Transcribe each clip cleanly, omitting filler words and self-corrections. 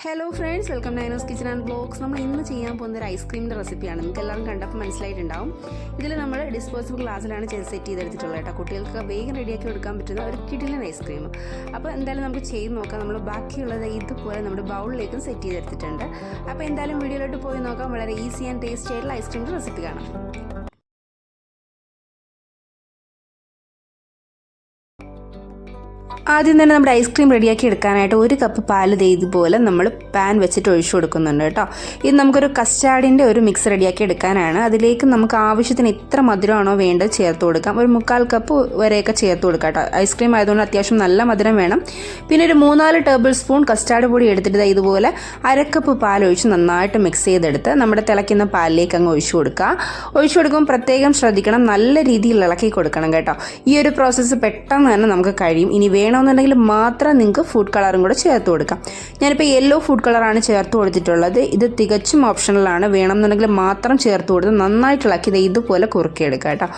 Hello friends, welcome to Naino's kitchen and vlogs. നമ്മൾ ഇന്ന് ചെയ്യാൻ പോകുന്ന ഒരു ഐസ്ക്രീമിൻ്റെ റെസിപ്പിയാണ്. നിങ്ങൾക്ക് എല്ലാവരും കണ്ടപ്പോൾ മനസ്സിലായിട്ടുണ്ടാവും. ഇതിൽ നമ്മൾ ഡിസ്പോസിബിൾ ഗ്ലാസ്സിലാണ് സെറ്റ് ചെയ്തെടുത്തിട്ടുള്ളത് കേട്ടോ. കുട്ടികൾക്ക് വേഗം റെഡിയാക്കി കൊടുക്കാൻ പറ്റുന്ന ഒരു കിടിലൻ ഐസ്ക്രീം. അപ്പോൾ എന്തായാലും നമുക്ക് ചെയ്ത് നോക്കാം. നമ്മൾ ബാക്കിയുള്ളത് ഇതുപോലെ നമ്മുടെ ബൗളിലേക്കും സെറ്റ് ചെയ്തെടുത്തിട്ടുണ്ട്. അപ്പോൾ എന്തായാലും വീഡിയോയിലോട്ട് പോയി നോക്കാം. വളരെ ഈസി ആൻഡ് ടേസ്റ്റി ആയിട്ടുള്ള ഐസ്ക്രീമിൻ്റെ റെസിപ്പി കാണാം. ആദ്യം തന്നെ നമ്മുടെ ഐസ്ക്രീം റെഡിയാക്കി എടുക്കാനായിട്ട് 1 കപ്പ് പാൽ ഇതുപോലെ നമ്മൾ പാൻ വെച്ചിട്ട് ഒഴിച്ചു കൊടുക്കുന്നുണ്ട് കേട്ടോ. ഇത് നമുക്കൊരു കസ്റ്റാർഡിൻ്റെ ഒരു മിക്സ് റെഡിയാക്കി എടുക്കാനാണ്. അതിലേക്ക് നമുക്ക് ആവശ്യത്തിന് എത്ര മധുരമാണോ വേണ്ടത് ചേർത്ത് കൊടുക്കാം. ഒരു 3/4 കപ്പ് വരെയൊക്കെ ചേർത്ത് കൊടുക്കാം കേട്ടോ. ഐസ്ക്രീം ആയതുകൊണ്ട് അത്യാവശ്യം നല്ല മധുരം വേണം. പിന്നെ ഒരു 3-4 ടേബിൾ സ്പൂൺ കസ്റ്റാർഡ് പൊടി എടുത്തിട്ട് ഇതുപോലെ 1/2 കപ്പ് പാൽ ഒഴിച്ച് നന്നായിട്ട് മിക്സ് ചെയ്തെടുത്ത് നമ്മുടെ തിളയ്ക്കുന്ന പാലിലേക്ക് അങ്ങ് ഒഴിച്ചു കൊടുക്കുക. ഒഴിച്ചു കൊടുക്കുമ്പോൾ പ്രത്യേകം ശ്രദ്ധിക്കണം, നല്ല രീതിയിൽ ഇളക്കി കൊടുക്കണം കേട്ടോ. ഈ ഒരു പ്രോസസ്സ് പെട്ടെന്ന് തന്നെ നമുക്ക് കഴിയും. ഇനി വേണമെന്നുണ്ടെങ്കിൽ മാത്രം നിങ്ങൾക്ക് ഫുഡ് കളറും കൂടെ ചേർത്ത് കൊടുക്കാം. ഞാനിപ്പോൾ യെല്ലോ ഫുഡ് കളറാണ് ചേർത്ത് കൊടുത്തിട്ടുള്ളത്. ഇത് തികച്ചും ഓപ്ഷണലാണ്. വേണമെന്നുണ്ടെങ്കിൽ മാത്രം ചേർത്ത് കൊടുത്ത് നന്നായിട്ട് ഇളക്കി ഇതുപോലെ കുറുക്കിയെടുക്കാം കേട്ടോ.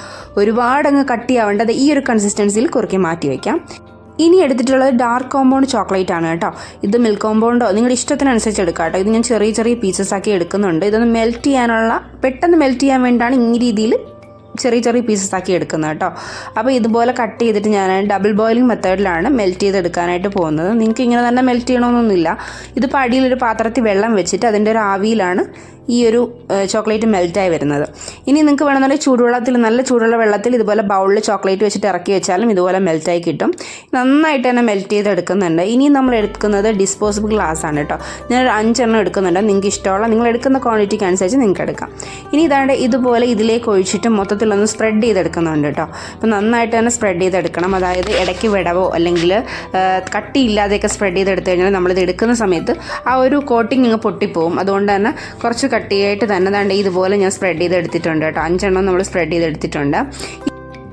ഒരുപാടങ്ങ് കട്ടിയാവേണ്ടത് ഈ ഒരു കൺസിസ്റ്റൻസിയിൽ കുറുക്കി മാറ്റി വയ്ക്കാം. ഇനി എടുത്തിട്ടുള്ളത് ഡാർക്ക് കോമ്പൗണ്ട് ചോക്ലേറ്റ് ആണ് കേട്ടോ. ഇത് മിൽക്ക് കോമ്പൗണ്ടോ നിങ്ങളുടെ ഇഷ്ടത്തിനനുസരിച്ച് എടുക്കാം കേട്ടോ. ഇത് ഞാൻ ചെറിയ ചെറിയ പീസസ് ആക്കി എടുക്കുന്നുണ്ട്. ഇതൊന്ന് മെൽറ്റ് ചെയ്യാനുള്ള, പെട്ടെന്ന് മെൽറ്റ് ചെയ്യാൻ വേണ്ടിയാണ് ഈ രീതിയിൽ ചെറിയ ചെറിയ പീസസ് ആക്കി എടുക്കുന്നത് കേട്ടോ. അപ്പോൾ ഇതുപോലെ കട്ട് ചെയ്തിട്ട് ഞാൻ ഡബിൾ ബോയിലിംഗ് മെത്തേഡിലാണ് മെൽറ്റ് ചെയ്തെടുക്കാനായിട്ട് പോകുന്നത്. നിങ്ങൾക്ക് ഇങ്ങനെ തന്നെ മെൽറ്റ് ചെയ്യണമെന്നൊന്നുമില്ല. ഇതിപ്പോൾ അടിയിലൊരു പാത്രത്തിൽ വെള്ളം വെച്ചിട്ട് അതിൻ്റെ ഒരു ആവിയിലാണ് ഈ ഒരു ചോക്ലേറ്റ് മെൽറ്റായി വരുന്നത്. ഇനി നിങ്ങൾക്ക് വേണമെന്നുണ്ടെങ്കിൽ ചൂടുവെള്ളത്തിൽ, നല്ല ചൂടുള്ള വെള്ളത്തിൽ ഇതുപോലെ ബൗളിൽ ചോക്ലേറ്റ് വെച്ചിട്ട് ഇറക്കി വെച്ചാലും ഇതുപോലെ മെൽറ്റായി കിട്ടും. നന്നായിട്ട് തന്നെ മെൽറ്റ് ചെയ്തെടുക്കുന്നുണ്ട്. ഇനി നമ്മൾ എടുക്കുന്നത് ഡിസ്പോസിബിൾ ഗ്ലാസ് ആണ് കേട്ടോ. ഞാനൊരു 5 എണ്ണം എടുക്കുന്നുണ്ട്. നിങ്ങൾക്ക് ഇഷ്ടമുള്ള, നിങ്ങൾ എടുക്കുന്ന ക്വാണ്ടിറ്റിക്ക് അനുസരിച്ച് നിങ്ങൾക്ക് എടുക്കാം. ഇനി ഇതാണ്ട് ഇതുപോലെ ഇതിലേക്ക് ഒഴിച്ചിട്ട് മൊത്തത്തിലൊന്ന് സ്പ്രെഡ് ചെയ്തെടുക്കുന്നുണ്ട് കേട്ടോ. അപ്പോൾ നന്നായിട്ട് തന്നെ സ്പ്രെഡ് ചെയ്തെടുക്കണം. അതായത് ഇടയ്ക്ക് വിടവോ അല്ലെങ്കിൽ കട്ടിയില്ലാതെയൊക്കെ സ്പ്രെഡ് ചെയ്തെടുത്തു കഴിഞ്ഞാൽ നമ്മളിത് എടുക്കുന്ന സമയത്ത് ആ ഒരു കോട്ടിങ് ഇങ്ങ് പൊട്ടിപ്പോവും. അതുകൊണ്ട് തന്നെ കുറച്ച് കട്ടിയായിട്ട് തന്നെ ഇതുപോലെ ഞാൻ സ്പ്രെഡ് ചെയ്തെടുത്തിട്ടുണ്ട് കേട്ടോ. 5 എണ്ണം നമ്മൾ സ്പ്രെഡ് ചെയ്തെടുത്തിട്ടുണ്ട്.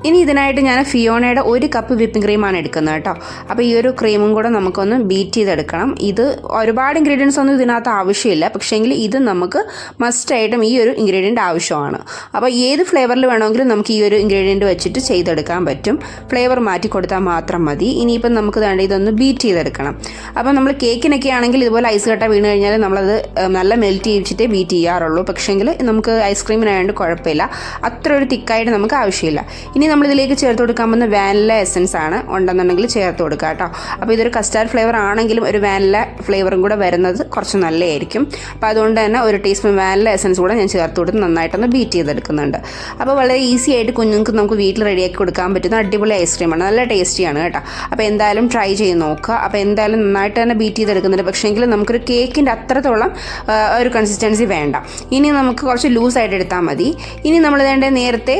ഇനി ഇതിനായിട്ട് ഞാൻ ഫിയോണയുടെ 1 കപ്പ് വിപ്പിംഗ് ക്രീമാണ് എടുക്കുന്നത് കേട്ടോ. അപ്പോൾ ഈ ഒരു ക്രീമും കൂടെ നമുക്കൊന്ന് ബീറ്റ് ചെയ്തെടുക്കണം. ഇത് ഒരുപാട് ഇൻഗ്രീഡിയൻസ് ഒന്നും ഇതിനകത്ത് ആവശ്യമില്ല, പക്ഷേങ്കിൽ ഇത് നമുക്ക് മസ്റ്റായിട്ടും ഈ ഒരു ഇൻഗ്രീഡിയൻ്റ് ആവശ്യമാണ്. അപ്പോൾ ഏത് ഫ്ലേവറിൽ വേണമെങ്കിലും നമുക്ക് ഈ ഒരു ഇൻഗ്രീഡിയൻറ്റ് വെച്ചിട്ട് ചെയ്തെടുക്കാൻ പറ്റും. ഫ്ലേവർ മാറ്റി കൊടുത്താൽ മാത്രം മതി. ഇനിയിപ്പം നമുക്ക് വേണ്ട ഇതൊന്ന് ബീറ്റ് ചെയ്തെടുക്കണം. അപ്പോൾ നമ്മൾ കേക്കിനൊക്കെ ആണെങ്കിൽ ഇതുപോലെ ഐസ് കട്ട വീണ് കഴിഞ്ഞാൽ നമ്മളത് നല്ല മെൽറ്റ് ചെയ്യിച്ചിട്ടേ ബീറ്റ് ചെയ്യാറുള്ളൂ. പക്ഷേങ്കിൽ നമുക്ക് ഐസ്ക്രീമിനായതുകൊണ്ട് കുഴപ്പമില്ല, അത്ര ഒരു തിക്കായിട്ട് നമുക്ക് ആവശ്യമില്ല. ഇനി നമ്മളിതിലേക്ക് ചേർത്ത് കൊടുക്കാൻ പോകുന്ന വാനില എസൻസ് ആണ്. ഉണ്ടെന്നുണ്ടെങ്കിൽ ചേർത്ത് കൊടുക്കുക കേട്ടോ. അപ്പോൾ ഇതൊരു കസ്റ്റാർഡ് ഫ്ലേവർ ആണെങ്കിലും ഒരു വാനില ഫ്ലേവറും കൂടെ വരുന്നത് കുറച്ച് നല്ലതായിരിക്കും. അപ്പോൾ അതുകൊണ്ട് തന്നെ 1 ടീസ്പൂൺ വാനില എസൻസ് കൂടെ ഞാൻ ചേർത്ത് കൊടുത്ത് നന്നായിട്ടൊന്ന് ബീറ്റ് ചെയ്തെടുക്കുന്നുണ്ട്. അപ്പോൾ വളരെ ഈസി ആയിട്ട് കുഞ്ഞുങ്ങൾക്ക് നമുക്ക് വീട്ടിൽ റെഡിയാക്കി കൊടുക്കാൻ പറ്റുന്ന അടിപൊളി ഐസ്ക്രീമാണ്. നല്ല ടേസ്റ്റിയാണ് കേട്ടോ. അപ്പോൾ എന്തായാലും ട്രൈ ചെയ്ത് നോക്കുക. അപ്പോൾ എന്തായാലും നന്നായിട്ട് തന്നെ ബീറ്റ് ചെയ്തെടുക്കുന്നുണ്ട്. പക്ഷേങ്കിൽ നമുക്കൊരു കേക്കിൻ്റെ അത്രത്തോളം ഒരു കൺസിസ്റ്റൻസി വേണ്ട. ഇനി നമുക്ക് കുറച്ച് ലൂസായിട്ട് എടുത്താൽ മതി. ഇനി നമ്മൾ നേരത്തെ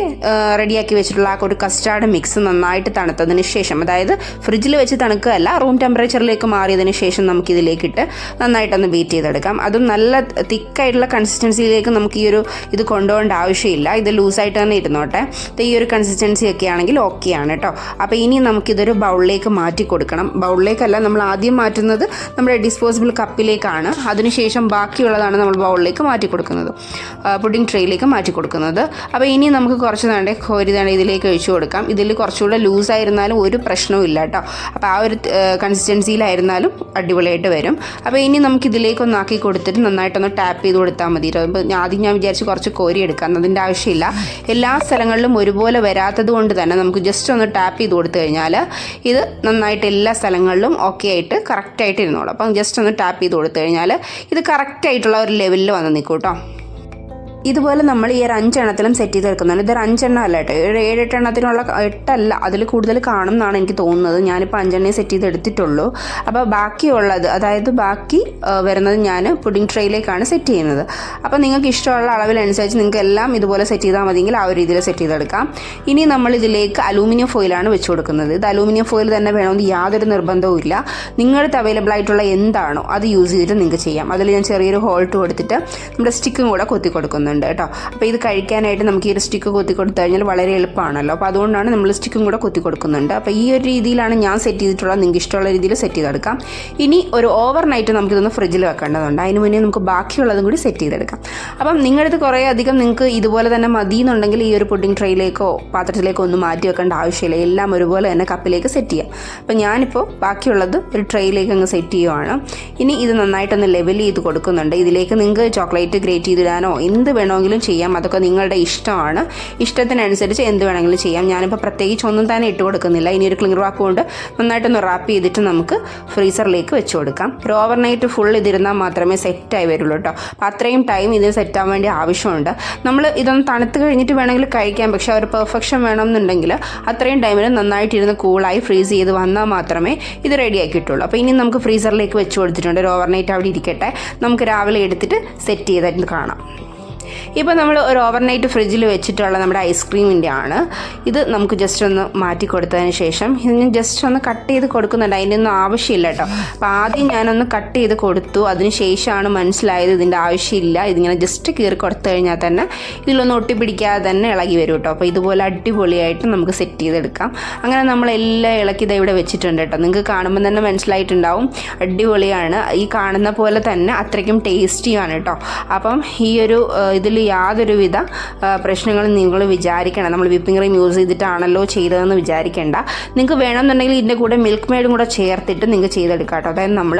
റെഡിയാക്കി വെച്ചിട്ടുള്ള ഒരു കസ്റ്റാർഡ് മിക്സ് നന്നായിട്ട് തണുത്തതിന് ശേഷം, അതായത് ഫ്രിഡ്ജിൽ വെച്ച് തണുക്കുകയല്ല, റൂം ടെമ്പറേച്ചറിലേക്ക് മാറിയതിന് ശേഷം നമുക്കിതിലേക്കിട്ട് നന്നായിട്ടൊന്ന് ബീറ്റ് ചെയ്തെടുക്കാം. അതും നല്ല തിക്കായിട്ടുള്ള കൺസിസ്റ്റൻസിയിലേക്ക് നമുക്ക് ഇത് കൊണ്ടുപോകേണ്ട ആവശ്യമില്ല. ഇത് ലൂസായിട്ട് തന്നെ ഇരുന്നോട്ടെ. ഈ ഒരു കൺസിസ്റ്റൻസി ഒക്കെ ആണെങ്കിൽ ഓക്കെയാണ് കേട്ടോ. അപ്പോൾ ഇനി നമുക്കിതൊരു ബൗളിലേക്ക് മാറ്റി കൊടുക്കണം. ബൗളിലേക്കല്ല, നമ്മൾ ആദ്യം മാറ്റുന്നത് നമ്മുടെ ഡിസ്പോസിബിൾ കപ്പിലേക്കാണ്. അതിനുശേഷം ബാക്കിയുള്ളതാണ് നമ്മൾ ബൗളിലേക്ക് മാറ്റി കൊടുക്കുന്നത്, പുഡിംഗ് ട്രേയിലേക്ക് മാറ്റി കൊടുക്കുന്നത്. അപ്പോൾ ഇനി നമുക്ക് കുറച്ച് കോരി ഇതിലേക്ക് ഒഴിച്ചു കൊടുക്കാം. ഇതിൽ കുറച്ചുകൂടെ ലൂസായിരുന്നാലും ഒരു പ്രശ്നവും ഇല്ല കേട്ടോ. അപ്പോൾ ആ ഒരു കൺസിസ്റ്റൻസിയിലായിരുന്നാലും അടിപൊളിയായിട്ട് വരും. അപ്പോൾ ഇനി നമുക്ക് ഇതിലേക്കൊന്ന് ആക്കി കൊടുത്തിട്ട് നന്നായിട്ടൊന്ന് ടാപ്പ് ചെയ്ത് കൊടുത്താൽ മതി. ആദ്യം ഞാൻ വിചാരിച്ച് കുറച്ച് കോരി എടുക്കാം, അതിൻ്റെ ആവശ്യമില്ല. എല്ലാ സ്ഥലങ്ങളിലും ഒരുപോലെ വരാത്തത് കൊണ്ട് തന്നെ നമുക്ക് ജസ്റ്റ് ഒന്ന് ടാപ്പ് ചെയ്ത് കൊടുത്തു കഴിഞ്ഞാൽ ഇത് നന്നായിട്ട് എല്ലാ സ്ഥലങ്ങളിലും ഓക്കെ ആയിട്ട് കറക്റ്റായിട്ട് ഇരുന്നോളൂ. അപ്പം ജസ്റ്റ് ഒന്ന് ടാപ്പ് ചെയ്ത് കൊടുത്തു കഴിഞ്ഞാൽ ഇത് കറക്റ്റായിട്ടുള്ള ഒരു ലെവലിൽ വന്ന് നിൽക്കും കേട്ടോ. ഇതുപോലെ നമ്മൾ ഈ ഒരു 5 എണ്ണത്തിലും സെറ്റ് ചെയ്ത് എടുക്കുന്നുണ്ട്. ഇതൊരു 5 എണ്ണം അല്ല കേട്ടോ, 7-8 എണ്ണത്തിനുള്ള 8 അല്ല, അതിൽ കൂടുതൽ കാണും എന്നാണ് എനിക്ക് തോന്നുന്നത്. ഞാനിപ്പോൾ 5 എണ്ണേ സെറ്റ് ചെയ്ത് എടുത്തിട്ടുള്ളൂ. അപ്പോൾ ബാക്കിയുള്ളത്, അതായത് ബാക്കി വരുന്നത് ഞാൻ പുഡിംഗ് ട്രേയിലേക്കാണ് സെറ്റ് ചെയ്യുന്നത്. അപ്പോൾ നിങ്ങൾക്ക് ഇഷ്ടമുള്ള അളവിനനുസരിച്ച് നിങ്ങൾക്ക് എല്ലാം ഇതുപോലെ സെറ്റ് ചെയ്താൽ മതിയെങ്കിൽ ആ ഒരു രീതിയിൽ സെറ്റ് ചെയ്തെടുക്കാം. ഇനി നമ്മൾ ഇതിലേക്ക് അലൂമിനിയം ഫോയിലാണ് വെച്ച് കൊടുക്കുന്നത്. ഇത് അലൂമിനിയം ഫോയിൽ തന്നെ വേണമെന്ന് യാതൊരു നിർബന്ധവും ഇല്ല. നിങ്ങളുടെ അവൈലബിൾ ആയിട്ടുള്ള എന്താണോ അത് യൂസ് ചെയ്തിട്ട് നിങ്ങൾക്ക് ചെയ്യാം. അതിൽ ഞാൻ ചെറിയൊരു ഹോൾട്ട് കൊടുത്തിട്ട് നമ്മുടെ സ്റ്റിക്കും കൂടെ കൊത്തി കൊടുക്കുന്നു. വരുന്നുണ്ട് കേട്ടോ. അപ്പോൾ ഇത് കഴിക്കാനായിട്ട് നമുക്ക് ഈ ഒരു സ്റ്റിക്ക് കുത്തി കൊടുത്തു കഴിഞ്ഞാൽ വളരെ എളുപ്പമാണല്ലോ. അപ്പോൾ അതുകൊണ്ടാണ് നമ്മൾ സ്റ്റിക്കും കൂടെ കുത്തി കൊടുക്കുന്നുണ്ട്. അപ്പോൾ ഈ ഒരു രീതിയിലാണ് ഞാൻ സെറ്റ് ചെയ്തിട്ടുള്ളത്. നിങ്ങൾക്ക് ഇഷ്ടമുള്ള രീതിയിൽ സെറ്റ് ചെയ്തെടുക്കാം. ഇനി ഒരു ഓവർ നൈറ്റ് നമുക്കിതൊന്ന് ഫ്രിഡ്ജിൽ വെക്കേണ്ടതുണ്ട്. അതിന് മുന്നേ നമുക്ക് ബാക്കിയുള്ളതും കൂടി സെറ്റ് ചെയ്തെടുക്കാം. അപ്പം നിങ്ങളടുത്ത് കുറേ അധികം നിങ്ങൾക്ക് ഇതുപോലെ തന്നെ മതി എന്നുണ്ടെങ്കിൽ ഈ ഒരു പുഡിംഗ് ട്രേയിലേക്കോ പാത്രത്തിലേക്കോ ഒന്നും മാറ്റി വെക്കേണ്ട ആവശ്യമില്ല. എല്ലാം ഒരുപോലെ തന്നെ കപ്പിലേക്ക് സെറ്റ് ചെയ്യാം. അപ്പം ഞാനിപ്പോൾ ബാക്കിയുള്ളത് ഒരു ട്രേയിലേക്ക് അങ്ങ് സെറ്റ് ചെയ്യുവാണ്. ഇനി ഇത് നന്നായിട്ടൊന്ന് ലെവൽ ചെയ്ത് കൊടുക്കുന്നുണ്ട്. ഇതിലേക്ക് നിങ്ങൾക്ക് ചോക്ലേറ്റ് ഗ്രേറ്റ് ചെയ്തിടാനോ എന്ത് വേണമെങ്കിലും ചെയ്യാം. അതൊക്കെ നിങ്ങളുടെ ഇഷ്ടമാണ്. ഇഷ്ടത്തിനനുസരിച്ച് എന്ത് വേണമെങ്കിലും ചെയ്യാം. ഞാനിപ്പോൾ പ്രത്യേകിച്ച് ഒന്നും തന്നെ ഇട്ട് കൊടുക്കുന്നില്ല. ഇനി ഒരു ക്ലിംഗ് റാപ്പ് കൊണ്ട് നന്നായിട്ടൊന്ന് റാപ്പ് ചെയ്തിട്ട് നമുക്ക് ഫ്രീസറിലേക്ക് വെച്ച് കൊടുക്കാം. ഒരു ഓവർനൈറ്റ് ഫുൾ ഇതിരുന്നാൽ മാത്രമേ സെറ്റായി വരുള്ളൂ കേട്ടോ. അപ്പോൾ അത്രയും ടൈം ഇതിന് സെറ്റാൻ വേണ്ടി ആവശ്യമുണ്ട്. നമ്മൾ ഇതൊന്ന് തണുത്ത് കഴിഞ്ഞിട്ട് വേണമെങ്കിൽ കഴിക്കാം. പക്ഷേ ഒരു പെർഫെക്ഷൻ വേണമെന്നുണ്ടെങ്കിൽ അത്രയും ടൈമിൽ നന്നായിട്ടിരുന്ന് കൂളായി ഫ്രീസ് ചെയ്ത് വന്നാൽ മാത്രമേ ഇത് റെഡിയാക്കി കിട്ടുള്ളൂ. അപ്പോൾ ഇനി നമുക്ക് ഫ്രീസറിലേക്ക് വെച്ച് കൊടുത്തിട്ടുണ്ട്. ഒരു ഓവർനൈറ്റ് അവിടെ ഇരിക്കട്ടെ. നമുക്ക് രാവിലെ എടുത്തിട്ട് സെറ്റ് ചെയ്തിട്ട് കാണാം. ഇപ്പോൾ നമ്മൾ ഒരു ഓവർനൈറ്റ് ഫ്രിഡ്ജിൽ വെച്ചിട്ടുള്ള നമ്മുടെ ഐസ്ക്രീമിൻ്റെ ആണ് ഇത്. നമുക്ക് ജസ്റ്റ് ഒന്ന് മാറ്റി കൊടുത്തതിന് ശേഷം ഇതിന് ജസ്റ്റ് ഒന്ന് കട്ട് ചെയ്ത് കൊടുക്കുന്നുണ്ട്. അതിനൊന്നും ആവശ്യമില്ല കേട്ടോ. അപ്പോൾ ആദ്യം ഞാനൊന്ന് കട്ട് ചെയ്ത് കൊടുത്തു. അതിന് ശേഷമാണ് മനസ്സിലായത് ഇതിൻ്റെ ആവശ്യമില്ല. ഇതിങ്ങനെ ജസ്റ്റ് കീറി കൊടുത്തു കഴിഞ്ഞാൽ തന്നെ ഇതിലൊന്നും ഒട്ടിപ്പിടിക്കാതെ തന്നെ ഇളകി വരും കേട്ടോ. അപ്പോൾ ഇതുപോലെ അടിപൊളിയായിട്ട് നമുക്ക് സെറ്റ് ചെയ്തെടുക്കാം. അങ്ങനെ നമ്മളെല്ലാം ഇളക്കി ഇത് ഇവിടെ വെച്ചിട്ടുണ്ട് കേട്ടോ. നിങ്ങൾക്ക് കാണുമ്പോൾ തന്നെ മനസ്സിലായിട്ടുണ്ടാവും അടിപൊളിയാണ്. ഈ കാണുന്ന പോലെ തന്നെ അത്രയ്ക്കും ടേസ്റ്റിയാണ് കേട്ടോ. അപ്പം ഈ ഒരു ഇതിൽ യാതൊരുവിധ പ്രശ്നങ്ങളും നിങ്ങൾ വിചാരിക്കണം. നമ്മൾ വിപ്പിംഗ് ക്രീം യൂസ് ചെയ്തിട്ടാണല്ലോ ചെയ്തതെന്ന് വിചാരിക്കേണ്ട. നിങ്ങൾക്ക് വേണമെന്നുണ്ടെങ്കിൽ ഇതിൻ്റെ കൂടെ മിൽക്ക് മെയ്ഡും കൂടെ ചേർത്തിട്ട് നിങ്ങൾക്ക് ചെയ്തെടുക്കാം കേട്ടോ. അതായത് നമ്മൾ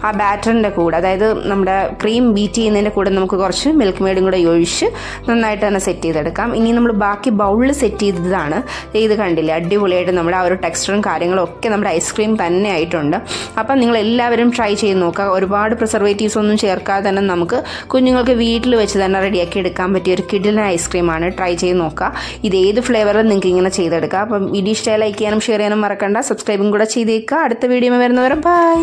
ആ ബാറ്ററിൻ്റെ കൂടെ, അതായത് നമ്മുടെ ക്രീം ബീറ്റ് ചെയ്യുന്നതിൻ്റെ കൂടെ നമുക്ക് കുറച്ച് മിൽക്ക് മെയ്ഡും കൂടെ ഒഴിച്ച് നന്നായിട്ട് തന്നെ സെറ്റ് ചെയ്തെടുക്കാം. ഇനി നമ്മൾ ബാക്കി ബൗളിൽ സെറ്റ് ചെയ്തതാണ്. ഇത് കണ്ടില്ലേ, അടിപൊളിയായിട്ട് നമ്മുടെ ആ ഒരു ടെക്സ്ചറും കാര്യങ്ങളും ഒക്കെ നമ്മുടെ ഐസ്ക്രീം തന്നെ ആയിട്ടുണ്ട്. അപ്പം നിങ്ങൾ എല്ലാവരും ട്രൈ ചെയ്ത് നോക്കുക. ഒരുപാട് പ്രിസർവേറ്റീവ്സ് ഒന്നും ചേർക്കാതെ തന്നെ നമുക്ക് കുഞ്ഞുങ്ങൾക്ക് വീട്ടിൽ വെച്ച് തന്നെ റെഡിയാക്കി എടുക്കാൻ പറ്റിയ ഒരു കിഡിലൻ ഐസ്ക്രീമാണ്. ട്രൈ ചെയ്ത് നോക്കുക. ഇത് ഏത് ഫ്ലേവറിൽ നിങ്ങൾക്ക് ഇങ്ങനെ ചെയ്തെടുക്കാം. അപ്പം വീഡിയോ ഇഷ്ടമായി ലൈക്ക് ചെയ്യാനും ഷെയർ ചെയ്യാനും മറക്കണ്ട. സബ്സ്ക്രൈബും കൂടെ ചെയ്തേക്കുക. അടുത്ത വീഡിയോ വരുന്നവരെ ബൈ.